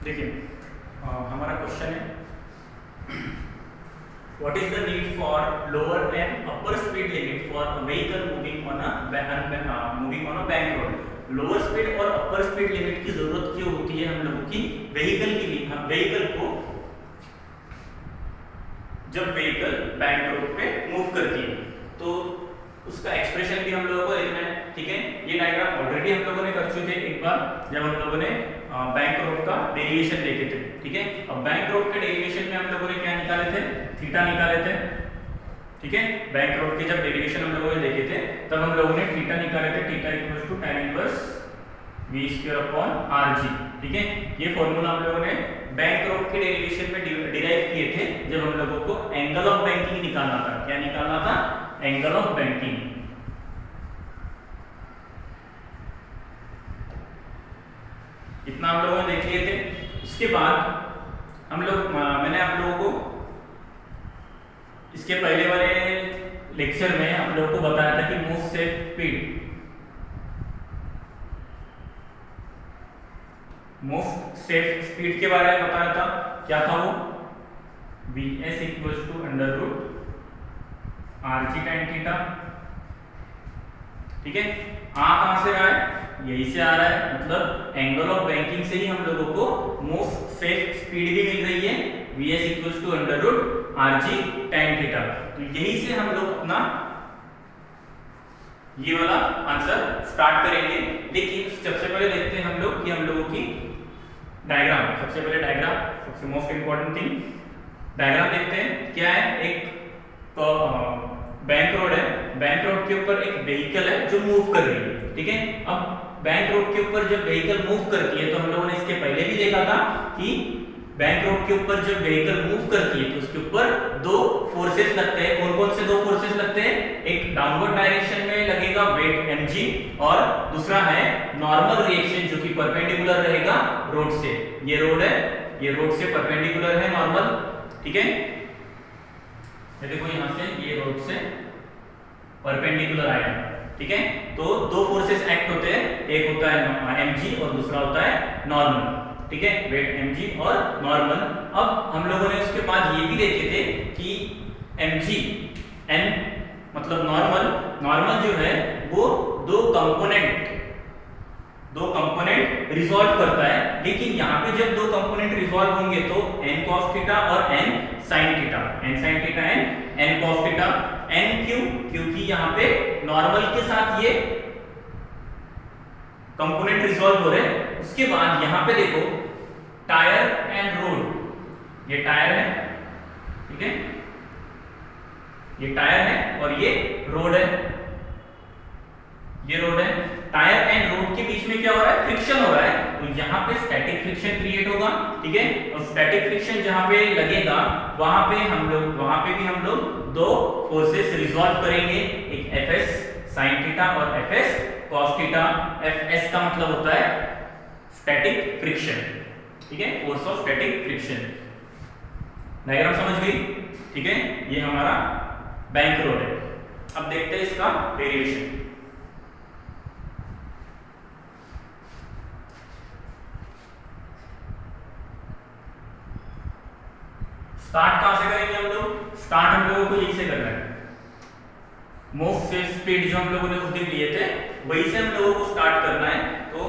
देखिए हमारा क्वेश्चन है what is the need for lower and upper speed limit for a vehicle moving on a bank road. Lower speed और upper speed limit की जरूरत क्यों होती है हम लोगों की व्हीकल को जब व्हीकल बैंक रोड पे मूव करती है तो उसका एक्सप्रेशन भी हम लोगों को लिखना है। ठीक है, ये डायग्राम ऑलरेडी हम लोगों ने कर चुके एक बार जब हम लोगों ने बैंक रोड का डेरिवेशन देखे थे। ठीक है, अब बैंक रोड के डेरिवेशन में हम लोगों ने क्या निकाले थे, थीटा निकाले थे। ठीक है, बैंक रोड के जब डेरिवेशन हम लोगों ने देखे थे तब हम लोगों ने थीटा निकाले थे, theta equals to tan inverse v square upon rg। ठीक है, ये फॉर्मूला हम लोगों ने बैंक रोड के डेरिवेशन में डिराइव किए थे जब हम लोगों को एंगल ऑफ बैंकिंग निकालना था। क्या निकालना था? Angle of banking. इतना हम लोगों ने देख लिए थे। उसके बाद मैंने आप लोगों को इसके पहले वाले लेक्चर में आप लोगों को बताया था कि मोस्ट सेफ स्पीड के बारे में बताया था। क्या था वो? Vs equals to under root rg tan theta. ठीक है, कहां से रहा है? यही से आ रहा है, मतलब एंगल ऑफ बैंकिंग से ही हम लोगों को मोस्ट सेफ स्पीड भी मिल रही है Vs equals to under root rg tan theta. तो यही से हम लोग अपना ये वाला आंसर स्टार्ट करेंगे। लेकिन सबसे पहले देखते हैं हम लोग कि हम लोगों की डायग्राम, सबसे पहले डायग्राम, सबसे मोस्ट इंपॉर्टेंट थिंग डायग्राम देखते हैं। क्या है? एक बैंक रोड है, बैंक रोड के ऊपर एक व्हीकल है जो मूव कर रही है। ठीक है, अब बैंक रोड के ऊपर जब व्हीकल मूव करती है तो हम लोगों ने इसके पहले भी देखा था कि बैंक रोड के ऊपर जब व्हीकल मूव करती है तो उसके ऊपर दो फोर्सेस लगते हैं। कौन कौन से दो फोर्सेस लगते हैं? एक डाउनवर्ड डायरेक्शन में लगेगा वेट mg और दूसरा है नॉर्मल रिएक्शन जो कि परपेंडिकुलर रहेगा रोड से। ये रोड है, ये रोड से परपेंडिकुलर है नॉर्मल। ठीक है, ये देखो यहां से ये रोड से परपेंडिकुलर आया। ठीक है, तो दो फोर्सेस एक्ट होते हैं, एक होता है mg और दूसरा होता है नॉर्मल। ठीक है, वेट mg और नॉर्मल। अब हम लोगों ने उसके बाद ये भी देखे थे कि mg n मतलब नॉर्मल जो है वो दो कंपोनेंट रिजॉल्व करता है। लेकिन यहाँ पे जब दो कंपोनेंट रिजॉल्व होंगे तो n cos थीटा और n sin theta, n cos theta. n क्यों? क्योंकि यहाँ पे नॉर्मल के साथ ये कंपोनेंट रिजॉल्व हो रहे हैं। उसके बाद यहाँ पे देखो टायर एंड रोड, ये टायर है। ठीक है, ये टायर है और ये रोड है, ये रोड है। टायर एंड रोड के बीच में क्या हो रहा है? फ्रिक्शन हो रहा है। तो यहाँ पे स्टैटिक फ्रिक्शन क्रिएट होगा। ठीक है, और स्टैटिक फ्रिक्शन जहाँ पे लगेगा वहां पे भी हम लोग दो फोर्सेस रिजॉल्व करेंगे, एक Fs sin थीटा और Fs cos थीटा। Fs का मतलब होता है स्टैटिक फ्रिक्शन। ठीक है, force of static friction. Diagram समझ गई? ठीक है, ये हमारा बैंक रोड है। अब देखते हैं इसका डेरिवेशन। स्टार्ट कहां से करेंगे हम लोग? स्टार्ट हम लोगों को यही से करना है। मोस्ट सेफ स्पीड जो हम लोगों ने उस दिन लिए थे वही से हम लोगों को स्टार्ट करना है। तो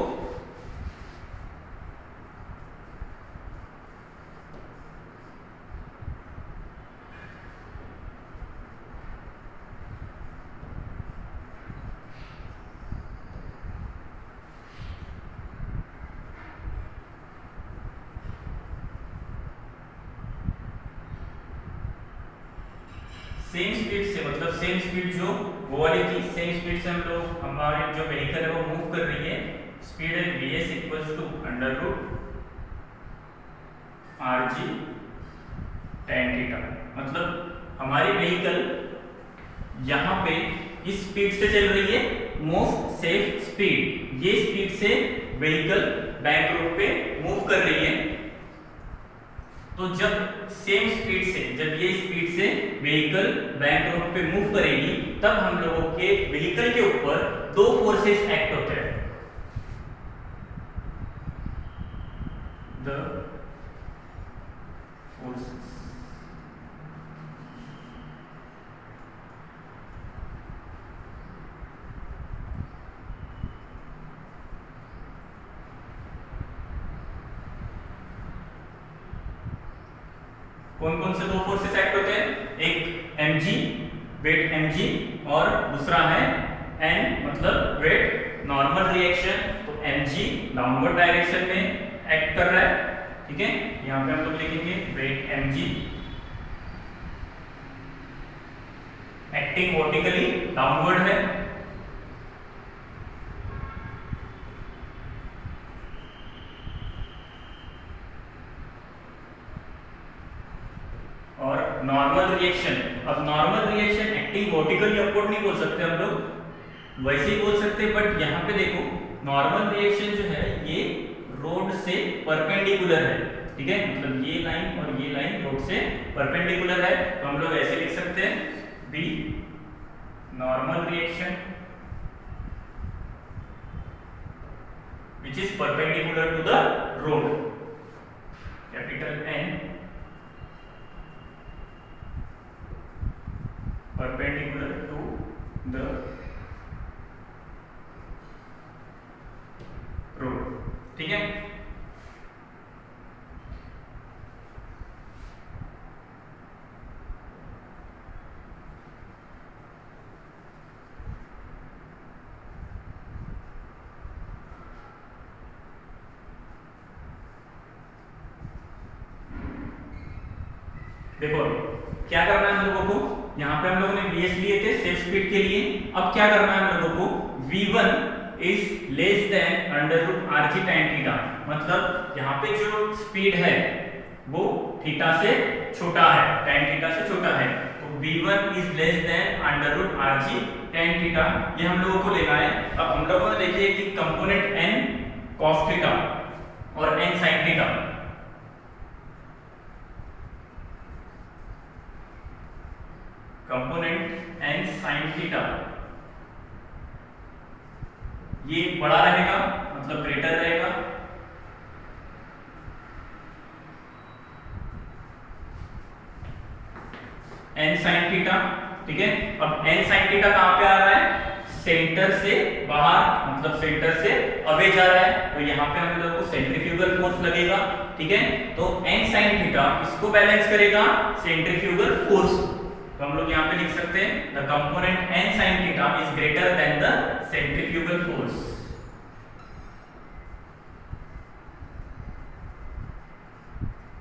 सेम स्पीड से, मतलब सेम स्पीड जो वो वाली थी, सेम स्पीड से हम लोग हमारे जो व्हीकल है वो मूव कर रही है। स्पीड है Vs equals to under root rg tan theta. मतलब हमारी व्हीकल यहाँ पे इस स्पीड से चल रही है, मोस्ट सेफ स्पीड। ये स्पीड से व्हीकल बैंक रोड पे मूव कर रही है। तो जब सेम स्पीड से, जब ये स्पीड से व्हीकल बैंक रोड पे मूव करेगी तब हम लोगों के व्हीकल के ऊपर दो फोर्सेस एक्ट होते हैं। The forces. कौन कौन से दो फोर्सेस एक्ट होते हैं? एक mg, वेट mg, और दूसरा है n मतलब वेट नॉर्मल रिएक्शन। तो mg डाउनवर्ड डायरेक्शन में एक्ट कर रहा है, ठीक है। यहाँ पे हम लोग लिखेंगे weight mg acting vertically downward है, और नॉर्मल रिएक्शन, अब normal reaction acting vertically upward नहीं बोल सकते हम लोग, वैसे ही बोल सकते, बट यहाँ पे देखो नॉर्मल रिएक्शन जो है ये रोड से परपेंडिकुलर है, ठीक है। मतलब ये लाइन और ये लाइन रोड से परपेंडिकुलर है, तो हम लोग ऐसे लिख सकते हैं be normal reaction which is perpendicular to the road, capital N perpendicular to the road, ठीक है। देखो क्या करना है हम लोगों को, यहाँ पे हम लोगों ने vs लिए थे सेफ स्पीड के लिए, अब क्या करना है हम लोगों को, v1 is less than under root rg tan theta, मतलब यहाँ पे जो स्पीड है वो थीटा से छोटा है, tan थीटा से छोटा है, तो v1 is less than under root rg tan theta, ये हम लोगों को लेना है। अब हम लोगों ने देखिए कि कंपोनेंट n cos थीटा और n sin theta, component n sin theta ये बड़ा रहेगा, मतलब ग्रेटर रहेगा, n sin थीटा, ठीक है। अब n sin थीटा कहां पे आ रहा है, सेंटर से बाहर, मतलब सेंटर से अवे जा रहा है, तो यहाँ पे हम लोगों को सेंट्रीफ्यूगल फोर्स लगेगा, ठीक है। तो n sin थीटा इसको बैलेंस करेगा सेंट्रीफ्यूगल फोर्स, तो हम लोग यहाँ पे लिख सकते हैं the component n sin theta is greater then the centrifugal force.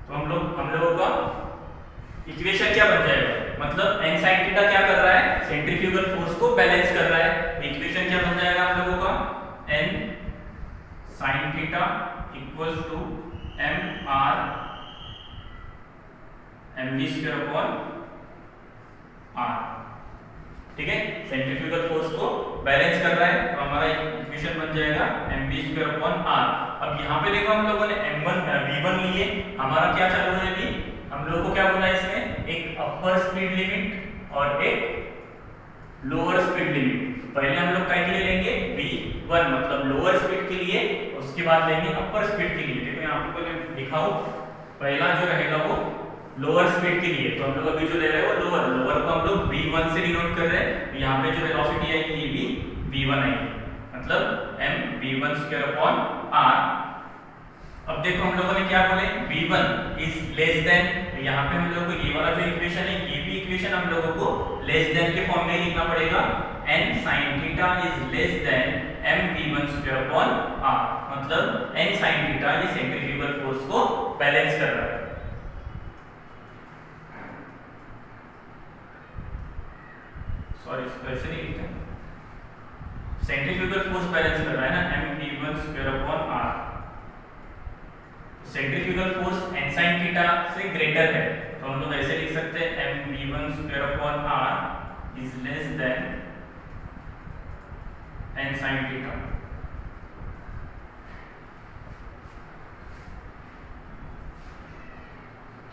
तो हम लोगों का इक्वेशन क्या बन जाएगा, मतलब n sin थीटा क्या कर रहा है, सेंट्रीफ्यूगल फोर्स को बैलेंस कर रहा है, इक्वेशन क्या बन जाएगा हम लोगों का, n sin theta equals to mr mv square upon r, ठीक है। सेंट्रीफ्यूगल फोर्स को बैलेंस कर रहा है, तो हमारा इक्वेशन बन जाएगा mv स्क्वायर अपॉन r। अब यहाँ पे देखो हम लोगों ने v1 लिए, हमारा क्या चालू है अभी, हम लोगों को क्या बोला है इसमें, एक अपर स्पीड लिमिट और एक लोअर स्पीड लिमिट। पहले हम लोग क्या के लिए लेंगे, v1 मतलब लोअर स्पीड के लिए, उसके बाद लेंगे अपर स्पीड के लिए। देखो यहाँ पे पहले लिखा हो, पहला जो रहेगा वो लोअर स्पीड के लिए, तो हम लोग अभी जो ले रहे हैं वो लोअर को हम लोग v1 से डिनोट कर रहे हैं, तो यहाँ पे जो वेलोसिटी आएगी ये भी v1 आएगी, मतलब m v1 square upon r। अब देखो हम लोगों ने क्या बोले, v1 इज लेस देन, तो यहाँ पे हम लोगों को ये वाला जो इक्वेशन है, ये भी इक्वेशन हम लोगों को लेस देन के फॉर्म में लिखना पड़ेगा, n sin theta is less then m v1 square upon r, मतलब n sin थीटा ये सेंट्रीफ्यूगल फोर्स को बैलेंस कर रहा है। सॉरी ऐसे नहीं लिखते, सेंट्रीफ्यूगल फोर्स बैलेंस कर रहा है ना, m v1 square upon r, centrifugal force n sin theta से ग्रेटर है, तो हम लोग ऐसे लिख सकते हैं m v1 square upon r is less then n sin theta,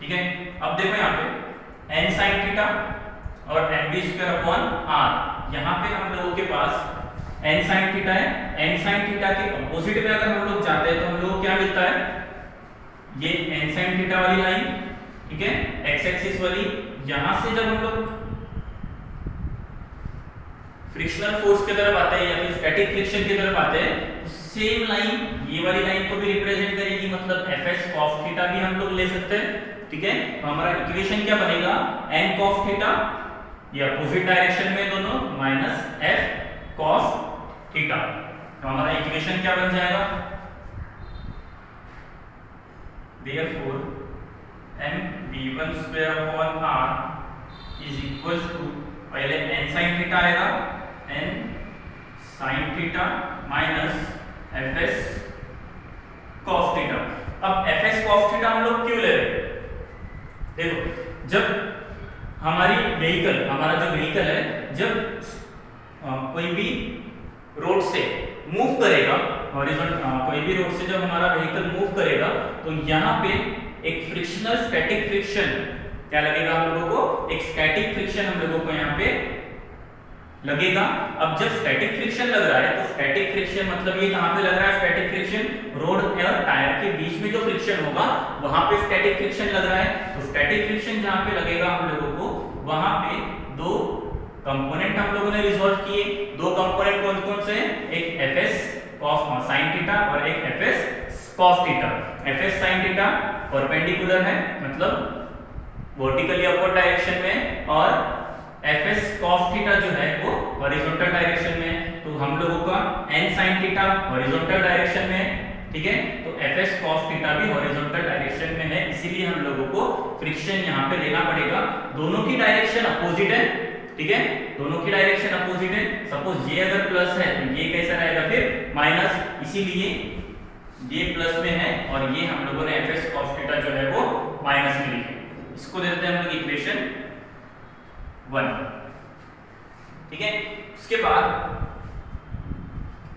ठीक है। अब देखो यहाँ पे n sin थीटा और mv स्क्वायर अपॉन r, यहाँ पे हम लोगों के पास n sin थीटा है, n sin थीटा के अपोजिट में अगर हम लोग जाते हैं तो हम लोग को क्या मिलता है, ये n sin थीटा वाली लाइन, ठीक है, x एक्सिस वाली, यहां से जब हम लोग फ्रिक्शनल फोर्स की तरफ आते हैं या फिर स्टैटिक फ्रिक्शन की तरफ आते हैं, तो सेम लाइन ये वाली लाइन को भी रिप्रेजेंट करेगी, मतलब fs cos थीटा भी हम लोग ले सकते हैं, ठीक है। तो हमारा इक्वेशन क्या बनेगा, n cos थीटा, ये अपोजिट डायरेक्शन में दोनों, माइनस f cos थीटा। तो हमारा इक्वेशन क्या बन जाएगा, therefore mv1 square upon r is equals to, पहले n sin थीटा आएगा, n sin theta minus fs cos theta. अब fs cos थीटा हम लोग क्यों ले रहे हैं, देखो जब हमारी व्हीकल, हमारा जो व्हीकल है, जब कोई भी रोड से मूव करेगा, कोई भी रोड से जब हमारा व्हीकल मूव करेगा, तो यहाँ पे एक फ्रिक्शनल स्टैटिक फ्रिक्शन क्या लगेगा हम लोगों को, एक स्टैटिक फ्रिक्शन हम लोगों को यहाँ पे लगेगा। अब जब स्टैटिक फ्रिक्शन लग रहा है, तो स्टैटिक फ्रिक्शन मतलब ये कहाँ पे लग रहा है, स्टैटिक फ्रिक्शन रोड और टायर के बीच में जो फ्रिक्शन होगा वहां पे स्टैटिक फ्रिक्शन लग रहा है। तो स्टैटिक फ्रिक्शन जहाँ पे लगेगा हम लोगों को, वहां पे दो कंपोनेंट हम लोगों ने रिजॉल्व किए। दो कंपोनेंट कौन कौन से हैं, एक fs cos sin थीटा और एक fs cos theta. fs sin theta perpendicular है, मतलब वर्टिकली अपवर्ड डायरेक्शन में, और fs cos थीटा जो है वो हॉरिजॉन्टल डायरेक्शन में। तो हम लोगों का n sin theta horizontal direction में, ठीक है, तो fs cos थीटा भी हॉरिजॉन्टल डायरेक्शन में है, इसीलिए हम लोगों को फ्रिक्शन यहाँ पे लेना पड़ेगा। दोनों की डायरेक्शन अपोजिट है, ठीक है, दोनों की डायरेक्शन अपोजिट है। सपोज ये अगर प्लस है तो ये कैसा रहेगा फिर माइनस, इसीलिए ये प्लस में है और ये हम लोगों ने fs cos थीटा जो है वो माइनस में लिखे। इसको दे देते हैं हम लोग इक्वेशन 1, ठीक है। उसके बाद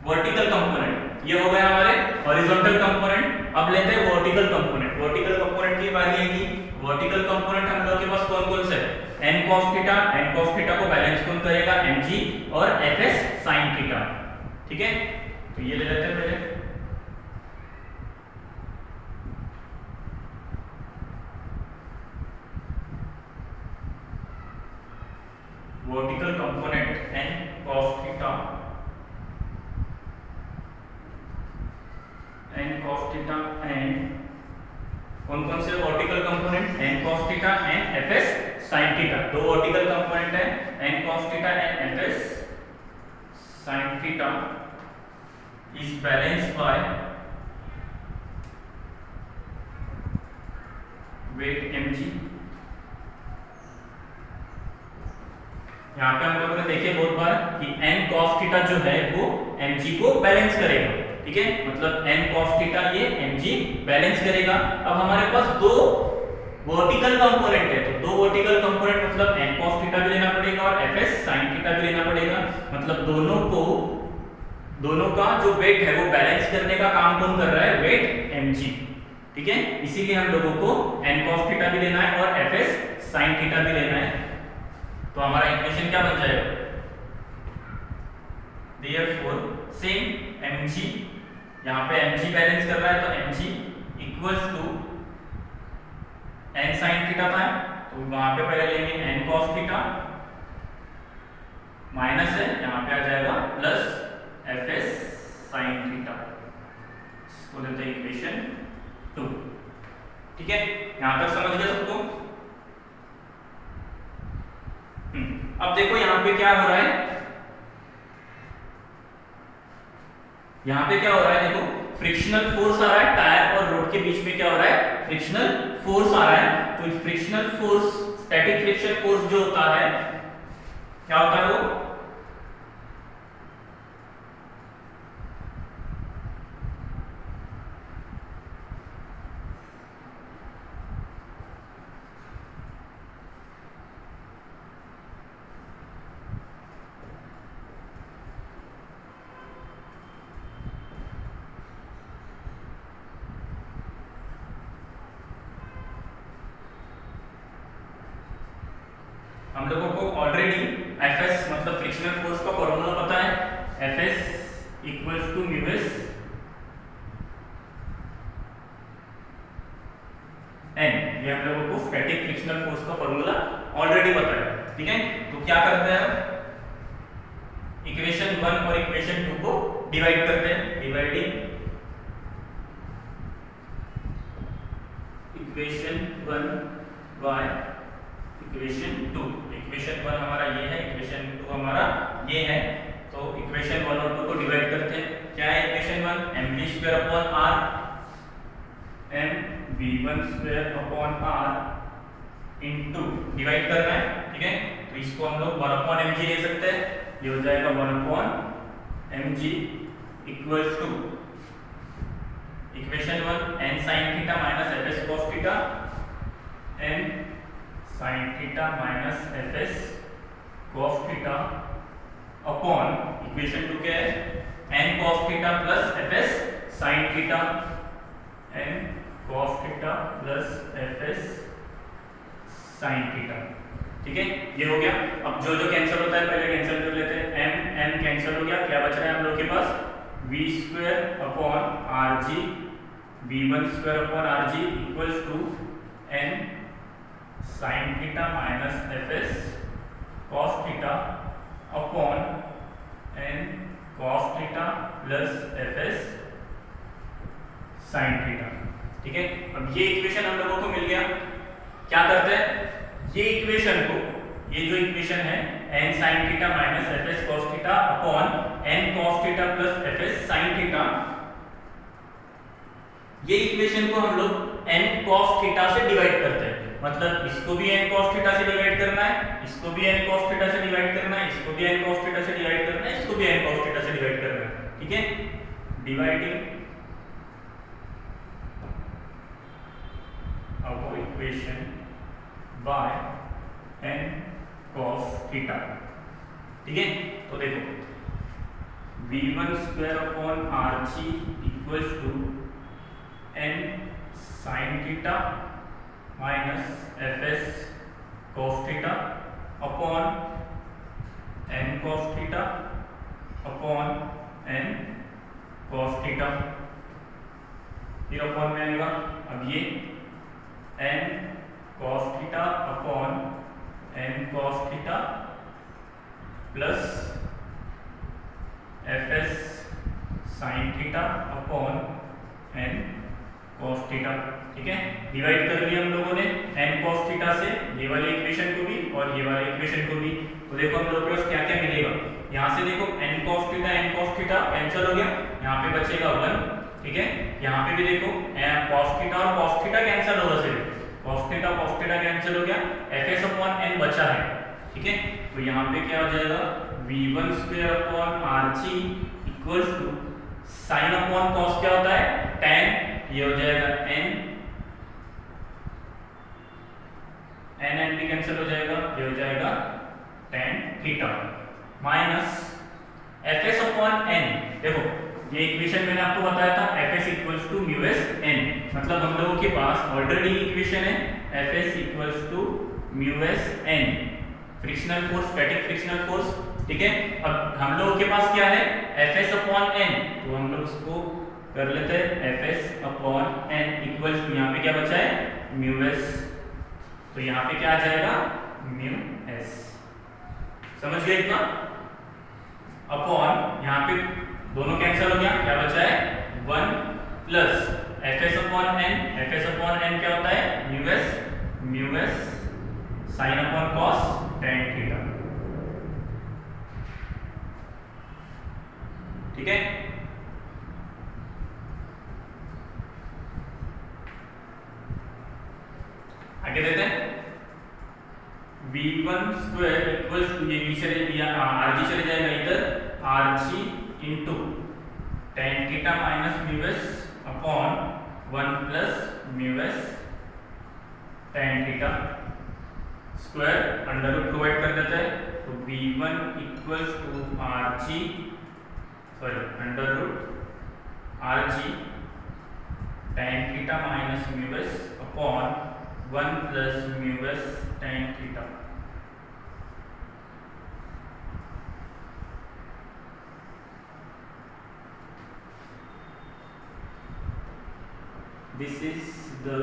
वर्टिकल कंपोनेंट, ये हो गया हमारे हॉरिजॉन्टल कंपोनेंट। अब लेते हैं वर्टिकल कंपोनेंट। वर्टिकल कंपोनेंट की बारी आएगी। वर्टिकल कंपोनेंट हम लोग के पास कौन कौन से है, n cos theta, n cos theta को बैलेंस कौन करेगा, mg, और fs sin थीटा, ठीक है। तो ये ले लेते हैं पहले, vertical component n cos theta, n cos theta and कौन कौन से vertical component, n cos theta and fs sin theta. दो वर्टिकल कंपोनेंट है, n cos theta and fs sin theta is balanced by weight mg। यहाँ पे हम लोगों ने देखे बहुत बार कि n cos थीटा जो है वो mg को बैलेंस करेगा, ठीक है, मतलब n cos थीटा ये mg बैलेंस करेगा। अब हमारे पास दो वर्टिकल कंपोनेंट है, तो दो वर्टिकल कंपोनेंट मतलब n cos थीटा भी लेना पड़ेगा और fs sin थीटा भी लेना पड़ेगा, मतलब दोनों का जो वेट है वो बैलेंस करने का काम कौन कर रहा है, वेट mg, ठीक है। इसीलिए हम लोगों को n cos थीटा भी लेना है और fs sin थीटा भी लेना है। तो हमारा इक्वेशन क्या बन जाएगा, therefore सेम mg, यहाँ पे mg बैलेंस कर रहा है तो mg equals to n sin theta था, तो वहां पे पहले लेंगे n cos थीटा माइनस है, यहाँ पे आ जाएगा प्लस fs sin थीटा। इसको देते हैं इक्वेशन 2, ठीक है। यहाँ तक समझ गए सबको। अब देखो यहाँ पे क्या हो रहा है, यहाँ पे क्या हो रहा है, देखो फ्रिक्शनल फोर्स आ रहा है टायर और रोड के बीच में, क्या हो रहा है, फ्रिक्शनल फोर्स आ रहा है। तो frictional force, static friction force जो होता है, क्या होता है वो, हम लोगों को ऑलरेडी Fs मतलब फ्रिक्शनल फोर्स का फॉर्मूला पता है, Fs equals to mu S N, ये हम लोगों को स्टैटिक फ्रिक्शनल फोर्स का फॉर्मूला ऑलरेडी पता है, ठीक है। तो क्या करते हैं हम, इक्वेशन 1 और इक्वेशन 2 को डिवाइड करते हैं, dividing equation 1 by equation 2। Equation 1 हमारा ये है, इक्वेशन 2 हमारा ये है, तो इक्वेशन 1 और 2 को डिवाइड करते हैं। क्या है equation 1, mv² upon r, mv1² upon r into divide करना है, ठीक है। तो इसको हम लोग 1 अपॉन mg ले सकते हैं, ये हो जाएगा 1 upon mg equals to equation 1 n sin theta minus fs cos theta, n sin theta minus fs cos theta upon equation 2 क्या है, n cos theta plus fs sin theta, n cos theta plus fs sin theta, ठीक है। ये हो गया। अब जो जो कैंसिल होता है पहले कैंसिल कर लेते हैं, m कैंसिल हो गया, क्या बच रहा है हम लोग के पास, v² upon rg, v1² upon rg equals to n sin theta minus fs cos theta upon n cos theta plus fs sin theta, ठीक है। अब ये इक्वेशन हम लोगों को मिल गया। क्या करते हैं, ये इक्वेशन को, ये जो इक्वेशन है n sin theta minus fs cos theta upon n cos theta plus fs sin theta, ये इक्वेशन को हम लोग n cos थीटा से डिवाइड करते हैं। मतलब इसको भी n cos थीटा से डिवाइड करना है, इसको भी n cos थीटा से डिवाइड करना है, इसको भी n cos थीटा से डिवाइड करना है, इसको भी n cos थीटा से डिवाइड करना है, ठीक है। Dividing our equation by n cos theta, ठीक है। तो देखो v1² upon rg equals to n sin theta minus fs cos theta upon n cos theta upon n cos theta, फिर अपॉन में आएगा अब ये n cos theta upon n cos theta plus fs sin theta upon n cos theta, ठीक है। Divide कर लिया हम लोगों ने n cos थीटा से ये वाले इक्वेशन को भी और ये वाले इक्वेशन को भी। तो देखो हम लोगों के पास क्या क्या मिलेगा, यहाँ से देखो n cos थीटा कैंसिल हो गया, यहाँ पे बचेगा 1, ठीक है। यहाँ पे भी देखो cos थीटा और cos थीटा कैंसिल होगा, सिर्फ cos थीटा कैंसिल हो गया, fs अपॉन n बचा है, ठीक है। तो यहाँ पे क्या हो जाएगा, v1² upon rg equals to sin upon cos क्या होता है, tan, ये हो जाएगा n भी कैंसिल हो जाएगा, ये हो जाएगा tan theta minus fs upon n। देखो ये इक्वेशन मैंने आपको बताया था fs equals to mu S n, मतलब हम लोगों के पास ऑलरेडी इक्वेशन है fs equals to mu S n, frictional force, static frictional force, ठीक है। अब हम लोगों के पास क्या है fs अपॉन n, तो हम लोग उसको कर लेते हैं fs upon n equals to, यहाँ पे क्या बचा है म्यू एस, तो यहाँ पे क्या आ जाएगा म्यू एस, समझ गए इतना। अपॉन यहाँ पे दोनों कैंसिल हो गया, क्या बचा है 1 प्लस fs अपॉन n क्या होता है mu S sine upon cos tan theta, ठीक है। आगे देते हैं v1² इक्वल्स टू, ये v चले दिया rg चले जाएगा इधर, rg into tan theta minus mu S upon 1 plus mu S tan theta square, under root provide कर देता है, तो v1 equals to rg, sorry under root rg tan theta minus mu S upon 1 plus mu S tan theta, this is the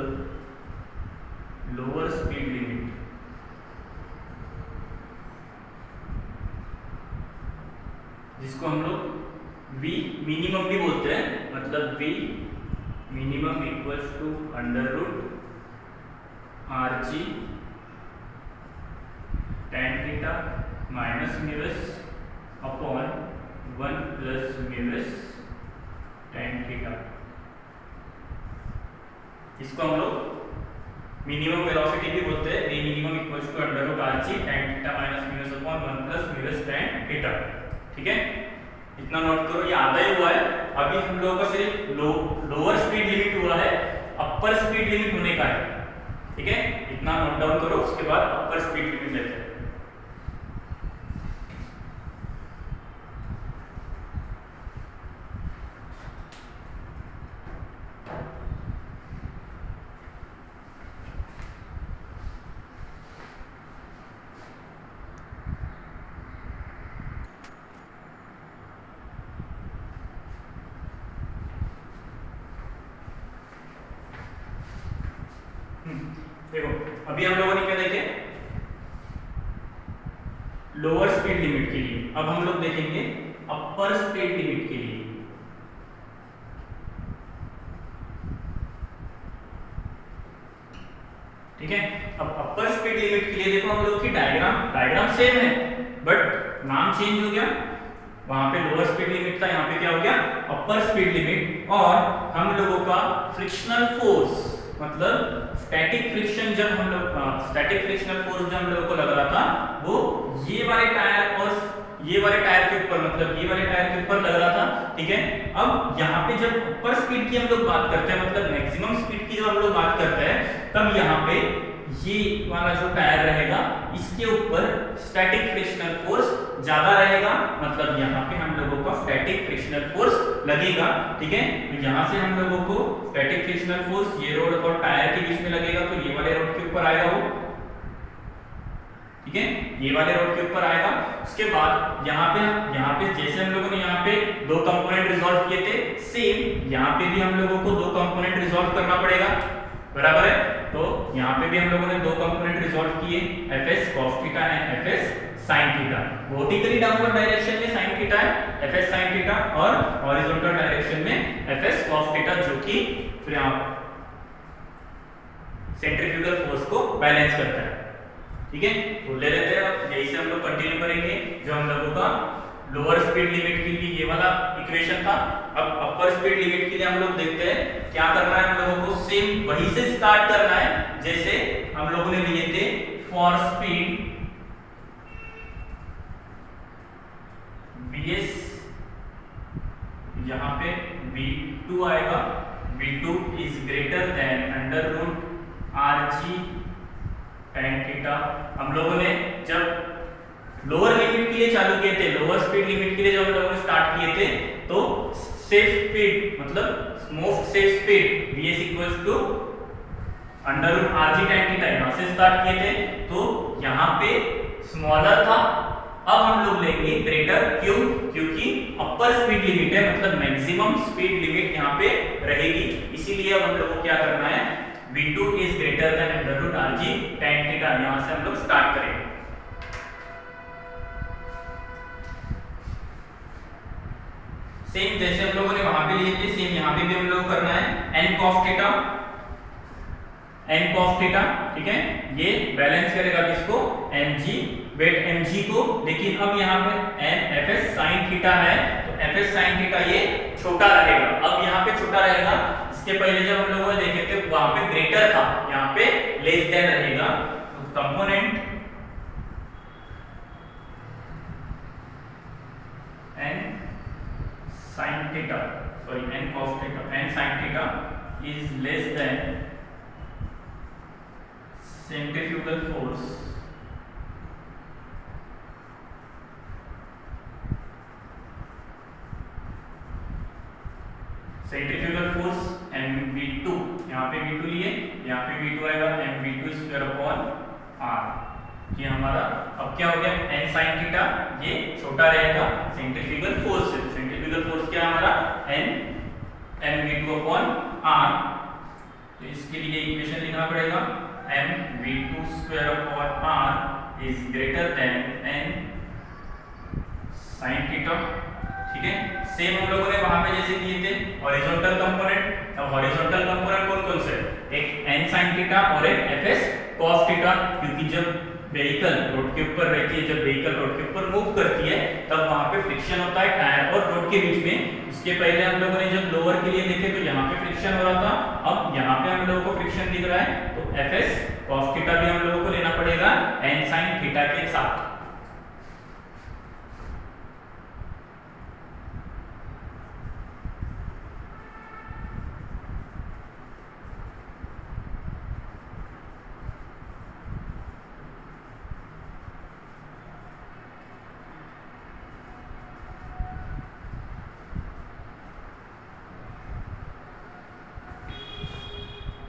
lower speed limit, जिसको हम लोग V minimum भी बोलते हैं, मतलब V minimum equals to under root RG tan theta minus mu S upon 1 plus mu S tan theta. इसको हम लोग मिनिमम वेलोसिटी भी बोलते हैं। V minimum equals to under root RG tan theta minus mu S upon 1 plus mu S tan theta. ठीक है, इतना note करो, ये आधा ही हुआ है। अभी हम लोगों का सिर्फ लोअर स्पीड लिमिट हुआ है, अपर स्पीड लिमिट होने का है। ठीक है, इतना नोट डाउन करो, उसके बाद अपर स्पीड लिमिट लेते हैं। देखो, अभी हम लोगों ने क्या देखे, लोअर स्पीड लिमिट के लिए। अब हम लोग देखेंगे अपर स्पीड लिमिट के लिए। ठीक है, अब अपर स्पीड लिमिट के लिए देखो हम लोग की डायग्राम सेम है, बट नाम चेंज हो गया। वहां पे लोअर स्पीड लिमिट था, यहाँ पे क्या हो गया, अपर स्पीड लिमिट। और हम लोगों का फ्रिक्शनल फोर्स, मतलब स्टैटिक फ्रिक्शन जब हम लोग स्टैटिक फ्रिक्शनल फोर्स जब हम लोगों को लग रहा था, वो ये वाले टायर और ये वाले टायर के ऊपर, मतलब ये वाले टायर के ऊपर लग रहा था। ठीक है, अब यहाँ पे जब अपर स्पीड की हम लोग बात करते हैं, मतलब मैक्सिमम स्पीड की जब हम लोग बात करते हैं, तब यहाँ पे ये वाला जो टायर रहेगा, इसके ऊपर स्टैटिक फ्रिक्शनल फोर्स ज्यादा रहेगा, मतलब यहाँ पे हम लोगों का स्टैटिक फ्रिक्शनल फोर्स लगेगा। ठीक है, तो यहाँ से हम लोगों को स्टैटिक फ्रिक्शनल फोर्स ये रोड और टायर के बीच में लगेगा, तो ये वाले रोड के ऊपर आएगा वो। ठीक है, ये वाले रोड के ऊपर आएगा। उसके बाद यहाँ पे जैसे हम लोगों ने यहाँ पे दो कंपोनेंट रिजॉल्व किए थे, सेम यहाँ पे भी हम लोगों को दो कंपोनेंट रिजॉल्व करना पड़ेगा, बराबर है। तो यहाँ पे भी हम लोगों ने दो कंपोनेंट रिजॉल्व किए, Fs cos theta and Fs sin theta. Vertically downward direction में sin थीटा है, Fs sin थीटा, और हॉरिजॉन्टल डायरेक्शन में Fs cos थीटा, जो कि फिर यहाँ सेंट्रीफ्यूगल फोर्स को बैलेंस करता है। ठीक है, तो ले लेते हैं, अब यही से हम लोग कंटिन्यू करेंगे। जो हम लोगों का लोअर स्पीड लिमिट के लिए ये वाला इक्वेशन था, अब अपर स्पीड लिमिट के लिए हम लोग देखते हैं क्या करना है। हम लोगों को सेम वही से स्टार्ट करना है जैसे हम लोगों ने लिए थे फॉर स्पीड Vs, यहाँ पे V2 आएगा, V2 is greater than under root RG tan theta. हम लोगों ने जब लोअर लिमिट के लिए चालू किए थे, लोअर स्पीड लिमिट के लिए जब हम लोगों ने स्टार्ट किए थे, तो सेफ स्पीड, मतलब most safe speed Vs equals to under root RG tan theta, यहाँ से स्टार्ट किए थे, तो यहाँ पे स्मॉलर था। अब हम लोग लेंगे ग्रेटर, क्यों? क्योंकि अपर स्पीड लिमिट है, मतलब मैक्सिमम स्पीड लिमिट यहाँ पे रहेगी, इसीलिए अब हम लोग को क्या करना है, V2 is greater than under root RG tan theta, यहाँ से हम लोग स्टार्ट करेंगे। सेम जैसे हम लोगों ने वहां पे लिए थे, सेम यहाँ पे भी हम लोग करना है, n cos theta, n cos theta. ठीक है, ये बैलेंस करेगा किसको, mg, वेट mg को। लेकिन अब यहाँ पे n Fs sin थीटा है, तो Fs sin थीटा ये छोटा रहेगा। अब यहाँ पे छोटा रहेगा, इसके पहले जब हम लोगों ने देखे थे वहां पे ग्रेटर था, यहाँ पे लेस देन रहेगा। तो component n sin theta, sorry n cos theta, n sin theta is less than centrifugal force centrifugal force mv2, यहाँ पे v2 लिए, यहाँ पे v2 आएगा mv2 स्क्वायर अपॉन r। ये हमारा अब क्या हो गया, n sin थीटा ये छोटा रहेगा सेंट्रीफ्यूगल फोर्स से। सेंट्रीफ्यूगल फोर्स क्या हमारा n mv2 अपॉन r। तो इसके लिए इक्वेशन लिखना पड़ेगा M V two square upon R is greater than N sine theta. ठीक है, सेम हम लोगों ने वहां पे जैसे किए थे हॉरिजॉन्टल कंपोनेंट। अब हॉरिजॉन्टल कंपोनेंट कौन कौन से, एक n sin थीटा और एक fs cos थीटा, क्योंकि जब व्हीकल रोड के ऊपर रहती है, जब व्हीकल रोड के ऊपर मूव करती है तब वहां पे फ्रिक्शन होता है टायर और रोड के बीच में। इसके पहले हम लोगों ने जब लोअर के लिए देखे तो यहाँ पे फ्रिक्शन हो रहा था, अब यहाँ पे हम लोगों को फ्रिक्शन दिख रहा है, तो fs cos थीटा भी हम लोगों को लेना पड़ेगा n sin थीटा के साथ।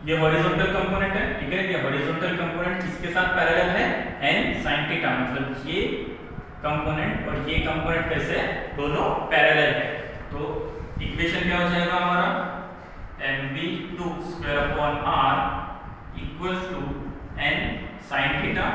ये हॉरिजॉन्टल कंपोनेंट है, ठीक है, ये हॉरिजॉन्टल कंपोनेंट किसके साथ पैरेलल है, n sin थीटा, मतलब ये कंपोनेंट और ये कंपोनेंट कैसे दोनों पैरेलल है। तो इक्वेशन क्या हो जाएगा हमारा, mv2 square upon r equals to n sin theta.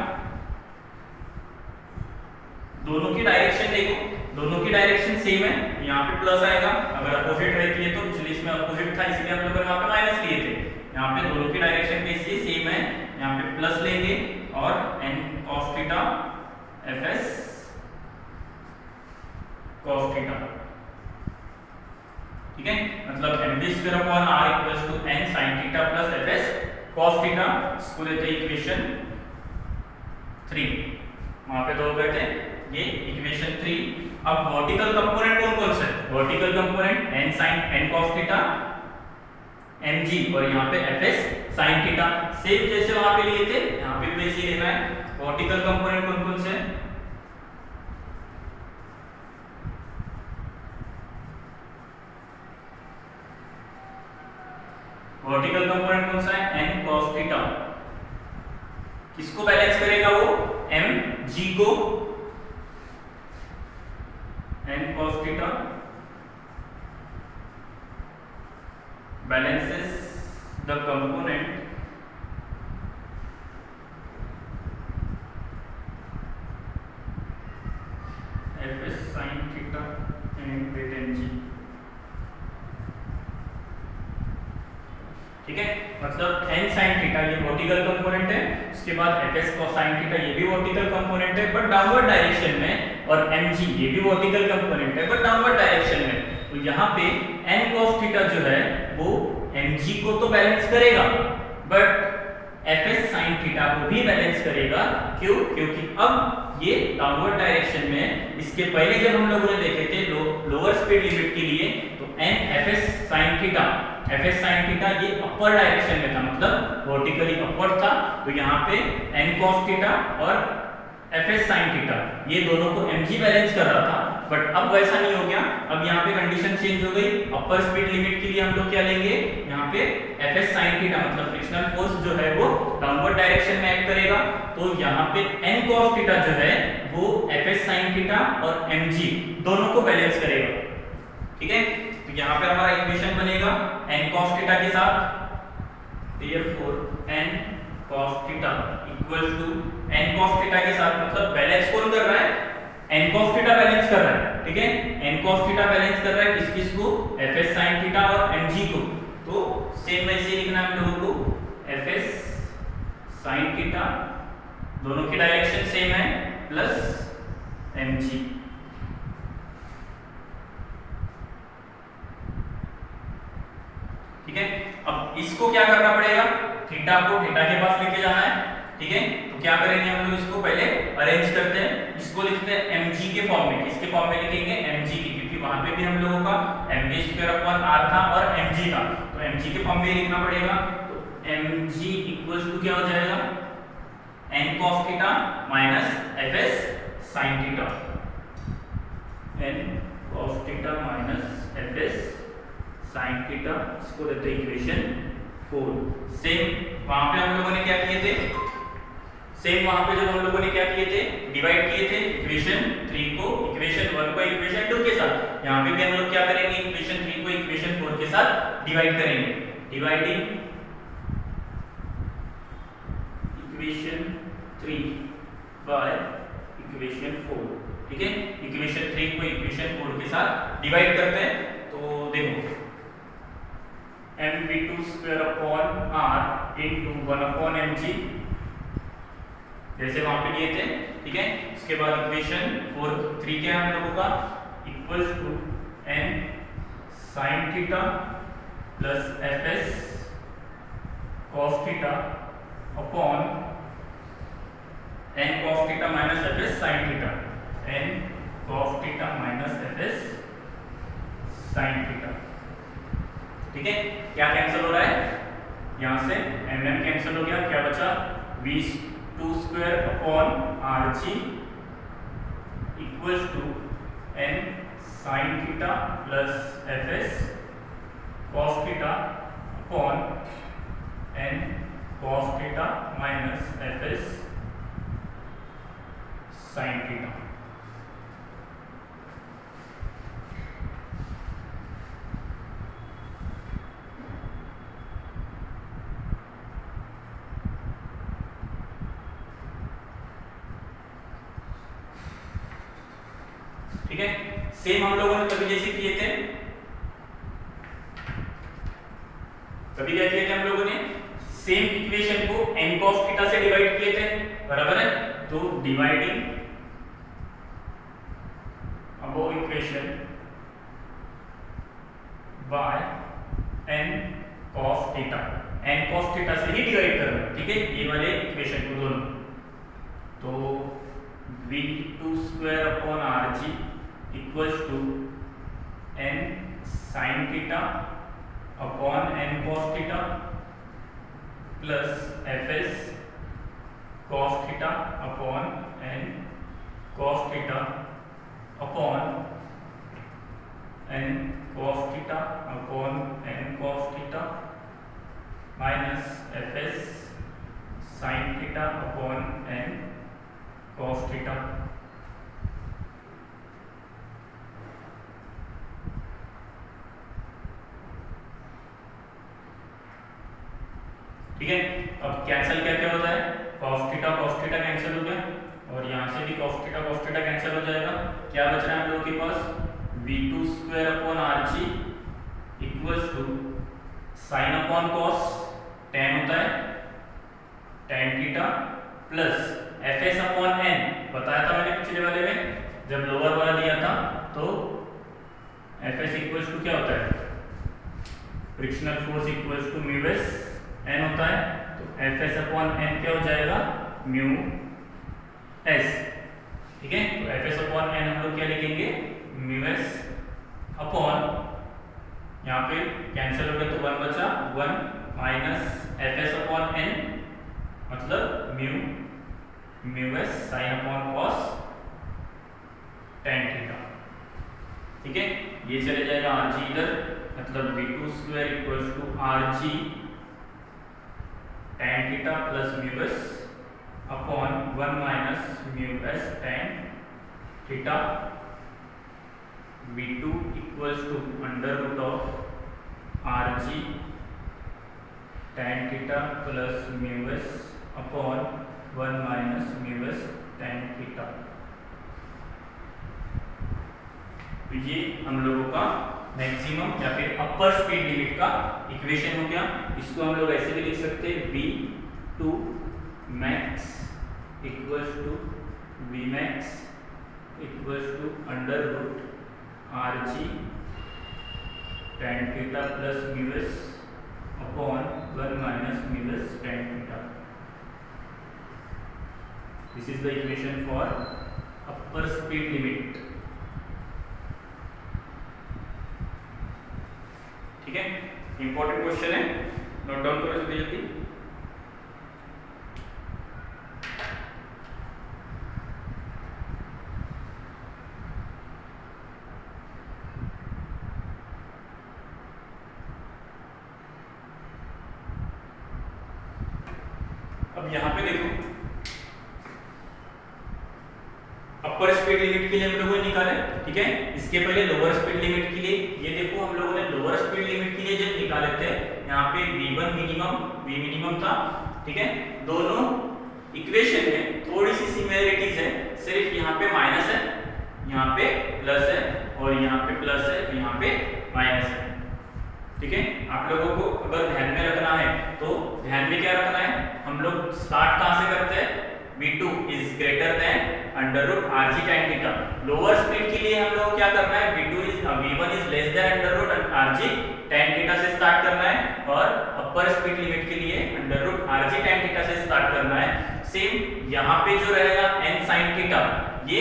दोनों की डायरेक्शन देखो, दोनों की डायरेक्शन सेम है, यहाँ पे प्लस आएगा, अगर अपोजिट रहती है तो पिछले इसमें अपोजिट था इसलिए हम लोगों ने वहां पे माइनस लिए थे। यहाँ पे दोनों की डायरेक्शन कैसी सेम है, यहाँ पे प्लस लेंगे और n cos theta fs cos theta. ठीक है, मतलब mv square upon r equals to n sin theta plus fs cos theta. इसको लेते हैं इक्वेशन 3, वहां पे दो बैठे ये इक्वेशन 3। अब वर्टिकल कंपोनेंट कौन कौन से, vertical component n sin n cos theta mg और यहाँ पे fs sin थीटा, सेम जैसे वहां पे लिए थे यहाँ पे भी वैसे लेना है। वर्टिकल कंपोनेंट कौन कौन से, वर्टिकल कंपोनेंट कौन सा है, n cos थीटा। किसको बैलेंस करेगा वो, mg को, n cos theta balances the component fs sin theta and with mg। ठीक है, मतलब n sin थीटा ये वर्टिकल कंपोनेंट है, उसके बाद fs cos sin थीटा ये भी वर्टिकल कंपोनेंट है बट डाउनवर्ड डायरेक्शन में, और mg ये भी वर्टिकल कंपोनेंट है बट डाउनवर्ड डायरेक्शन में। तो यहाँ पे n cos थीटा जो है वो mg को तो बैलेंस करेगा बट fs sin थीटा को भी बैलेंस करेगा। क्यों, क्योंकि अब ये डाउनवर्ड डायरेक्शन में, इसके पहले जब हम लोगों ने देखे थे लोअर स्पीड लिमिट के लिए तो n fs sin theta, fs sin theta ये अपर डायरेक्शन में था, मतलब वर्टिकली अपवर्ड था, तो यहाँ पे n cos थीटा और fs sin थीटा ये दोनों को mg बैलेंस कर रहा था। बट अब वैसा नहीं हो गया, अब यहाँ पे कंडीशन चेंज हो गई, अपर स्पीड लिमिट के लिए हम लोग क्या लेंगे, यहाँ पे fs sin थीटा मतलब फ्रिक्शनल फोर्स जो है वो डाउनवर्ड डायरेक्शन में एक्ट करेगा, तो यहाँ पे n cos थीटा जो है वो fs sin थीटा और mg दोनों को बैलेंस करेगा। ठीक है, तो यहाँ पे हमारा इक्वेशन बनेगा n cos थीटा के साथ, therefore n cos theta equals to n cos theta के साथ, मतलब बैलेंस कौन कर रहा है, n cos थीटा बैलेंस कर रहा है। ठीक है, n cos थीटा बैलेंस कर रहा है किस किस को, fs sin थीटा और mg को। तो सेम वैसे लिखना है हम लोगों को, fs sin थीटा दोनों की डायरेक्शन सेम है प्लस mg। ठीक है, अब इसको क्या करना पड़ेगा, थीटा को थीटा के पास लेके जाना है। ठीक है, तो क्या करेंगे हम लोग, इसको पहले अरेंज करते हैं, इसको लिखते हैं mg के फॉर्म में। किसके फॉर्म में लिखेंगे, mg की, क्योंकि वहां पे भी हम लोगों का mv स्क्वायर अपॉन r था और mg था, तो mg के फॉर्म में लिखना पड़ेगा। तो mg इक्वल्स टू क्या हो जाएगा, n cos theta minus fs sin theta, n cos theta minus fs sin theta, इसको देते हैं इक्वेशन 4। सेम वहां पे हम लोगों ने क्या किए थे, सेम वहां पे जब हम लोगों ने क्या किए थे, डिवाइड किए थे इक्वेशन 3 को इक्वेशन 1 को इक्वेशन 2 के साथ, यहाँ पे भी हम लोग क्या करेंगे, इक्वेशन 3 को इक्वेशन 4 के साथ डिवाइड करेंगे। Dividing equation 3 by equation 4। ठीक है, इक्वेशन 3 को इक्वेशन 4 के साथ डिवाइड करते हैं। तो देखो mv2 square upon r into 1 upon mg, जैसे वहां पे लिए थे। ठीक है, उसके बाद इक्वेशन 3 क्या है हम लोगों का, equals to n sin theta plus fs cos theta upon n cos theta minus fs sin theta, n cos theta minus fs sin theta. ठीक है, क्या कैंसिल हो रहा है, यहां से mm कैंसिल हो गया, क्या बचा v2 square upon rg equals to n sin theta plus fs cos theta upon n cos theta minus fs sin theta. ठीक है, सेम हम लोगों ने कभी जैसे किए थे, कभी क्या किए थे हम लोगों ने, सेम इक्वेशन को n cos थीटा से डिवाइड किए थे, बराबर है। तो dividing above equation by n cos theta, n cos theta से ही डिवाइड करना। ठीक है, ये वाले इक्वेशन को दोनों, तो v2 square upon rg equals to n sin theta upon n cos theta plus fs cos theta upon n cos theta upon n cos theta upon n cos theta minus fs sin theta upon n cos theta. ठीक है, अब cancel क्या क्या होता है, cos theta cancel हो गया, और यहाँ से भी cos थीटा कैंसिल हो जाएगा। क्या बच रहा है हम लोगों के पास, v2 square upon rg equals to sine upon cos, tan होता है tan theta plus fs upon n, बताया था मैंने पिछले वाले में जब लोअर वाला दिया था, तो fs इक्वल्स टू क्या होता है, frictional force equals to mu s n होता है, तो fs अपॉन n क्या हो जाएगा, म्यू s। ठीक है, तो fs अपॉन n हम लोग क्या लिखेंगे, म्यू s अपॉन, यहाँ पे कैंसिल हो गया तो 1 बचा, 1 माइनस fs अपॉन n मतलब mu s sine upon cos tan theta. ठीक है, ये चले जाएगा rg इधर, मतलब v2 square equals to rg tan theta plus mu s upon 1 minus mu s tan theta, v2 equals to under root of rg tan theta plus mu s upon 1 minus mu s tan theta. तो ये हम लोगों का maximum या फिर upper speed limit का equation हो गया। इसको हम लोग ऐसे भी लिख सकते हैं, v2 max equals to v max equals to under root rg tan theta plus mu s upon 1 minus mu s tan theta. This is the equation for upper speed limit. ठीक है, इंपॉर्टेंट क्वेश्चन है, note down करो जल्दी जल्दी। अब यहां पे देखो, अपर स्पीड लिमिट के लिए हम लोगों ने निकाला, ठीक है। इसके पहले लोअर स्पीड लिमिट के लिए, ये देखो हम लोगों ने लोअर स्पीड लिमिट के लिए जब निकाले थे, यहाँ पे v1 मिनिमम, v मिनिमम था, ठीक है। दोनों इक्वेशन में थोड़ी सी सिमिलरिटीज है, सिर्फ यहाँ पे माइनस है, यहाँ पे प्लस है, और यहाँ पे प्लस है, यहाँ पे माइनस है। ठीक है, आप लोगों को अगर ध्यान में रखना है तो ध्यान में क्या रखना है, हम लोग स्टार्ट कहाँ से करते हैं, v2 is greater than under root rg tan theta. Lower speed के लिए हम लोग क्या करना है, v1 is less than under root rg tan theta से स्टार्ट करना है, और अपर स्पीड लिमिट के लिए under root rg tan theta से स्टार्ट करना है। सेम यहाँ पे जो रहेगा n sin थीटा, ये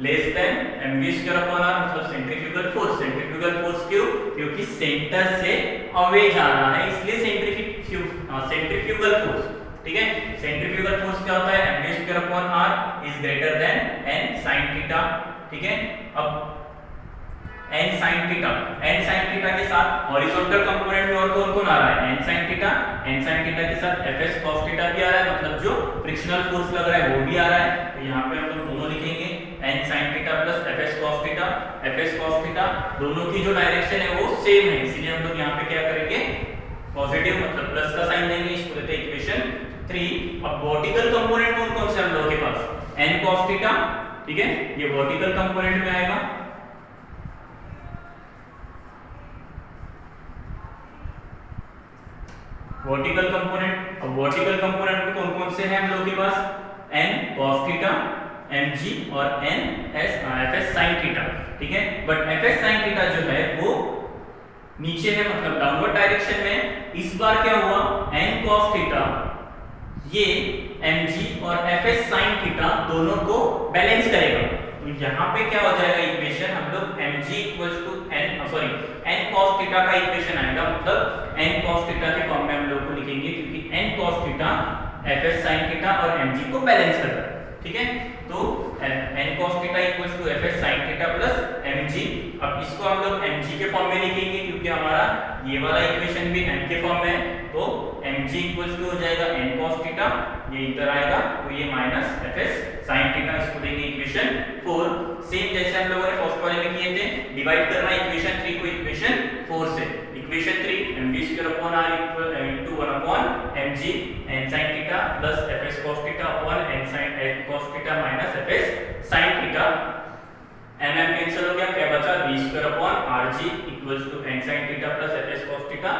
less than mv square upon r, मतलब सेंट्रीफ्यूगल फोर्स। सेंट्रीफ्यूगल फोर्स क्यों, क्योंकि सेंटर से अवे जा रहा है, इसलिए सेंट्रीफ्यूगल फोर्स। ठीक है, सेंट्रीफ्यूगल फोर्स क्या होता है, mv square upon r is greater then n sin theta. ठीक है, अब n sin थीटा के साथ हॉरिजॉन्टल कंपोनेंट में और कौन-कौन आ रहा है, n sin थीटा के साथ fs cos थीटा भी आ रहा है, मतलब जो फ्रिक्शनल फोर्स लग रहा है वो भी आ रहा है। तो यहाँ पे हम लोग दोनों लिखेंगे n sin theta plus fs cos theta, दोनों की जो डायरेक्शन है वो सेम है, इसलिए हम लोग यहाँ पे क्या करेंगे, पॉजिटिव मतलब प्लस का साइन देंगे, इसको देते हैं इक्वेशन 3। अब वर्टिकल कंपोनेंट कौन-कौन से हम लोगों के पास, n cos थीटा। ठीक है, ये वर्टिकल कंपोनेंट में आएगा, वर्टिकल कंपोनेंट। अब वर्टिकल कंपोनेंट में कौन-कौन से हैं हम लोगों के पास, n cos थीटा, mg और n fs sin थीटा। ठीक है, बट fs sin थीटा जो है वो नीचे है, मतलब डाउनवर्ड डायरेक्शन में। इस बार क्या हुआ, n cos थीटा ये mg और fs sin थीटा दोनों को बैलेंस करेगा। तो यहाँ पे क्या हो जाएगा इक्वेशन, हम लोग mg n cos थीटा का इक्वेशन आएगा, मतलब n cos थीटा के फॉर्म में हम लोग को लिखेंगे, क्योंकि n cos theta fs sin theta और mg को बैलेंस करता है। ठीक है, तो n cos theta equals to fs sin theta plus mg। अब इसको हम लोग mg के फॉर्म में लिखेंगे, क्योंकि हमारा ये वाला इक्वेशन भी n के फॉर्म में है, तो mg इक्वल्स टू हो जाएगा n cos थीटा, ये इधर आएगा तो ये माइनस fs sin थीटा, इसको देंगे इक्वेशन 4। सेम जैसे हम लोगों ने फर्स्ट वाले में किए थे, डिवाइड करना इक्वेशन 3 को इक्वेशन 4 से। Equation 3 mv square upon r equal to 1 upon mg n sin theta plus fs cos theta upon n cos theta minus fs sin theta. mm cancel हो गया, क्या बचा, v square upon rg equals to n sin theta plus fs cos theta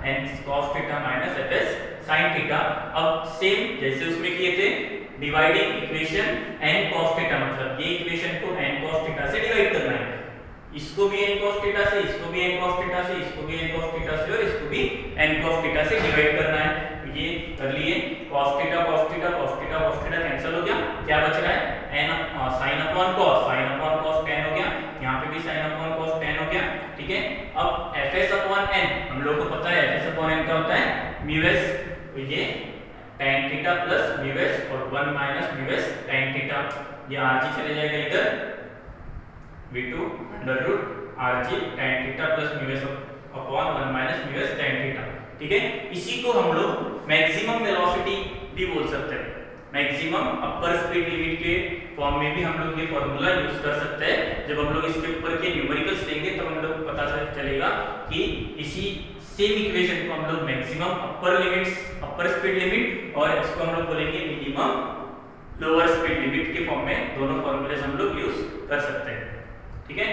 n cos theta minus fs sin theta. अब same जैसे उसमें किए थे, dividing equation n cos theta, मतलब ये इक्वेशन को n cos थीटा से डिवाइड करना है, इसको भी n cos थीटा से, इसको भी n cos थीटा से, इसको भी n cos थीटा से, और इसको भी n cos थीटा से डिवाइड करना है। तो ये कर लिए, cos थीटा कैंसिल हो गया, क्या बच रहा है, n sin upon cos tan हो गया, यहाँ पे भी sin अपॉन cos tan हो गया। ठीक है, अब fs अपॉन n, हम लोग को पता है fs अपॉन n क्या होता है, μs, तो ये tan थीटा प्लस μs और 1 माइनस μs tan थीटा, ये rg चले जाएगा इधर, v2 under root rg tan theta plus μs upon 1 minus μs tan theta. ठीक है, इसी को हम लोग मैक्सिमम वेलोसिटी भी बोल सकते हैं, मैक्सिमम अपर स्पीड लिमिट के फॉर्म में भी हम लोग ये फॉर्मूला यूज कर सकते हैं। जब हम लोग इसके ऊपर के न्यूमेरिकल्स लेंगे तब हम लोग पता चलेगा कि इसी सेम इक्वेशन को हम लोग मैक्सिमम अपर स्पीड लिमिट, और इसको हम लोग बोलेंगे मिनिमम लोअर स्पीड लिमिट के फॉर्म में, दोनों फॉर्मूलेस हम लोग यूज कर सकते हैं। ठीक है।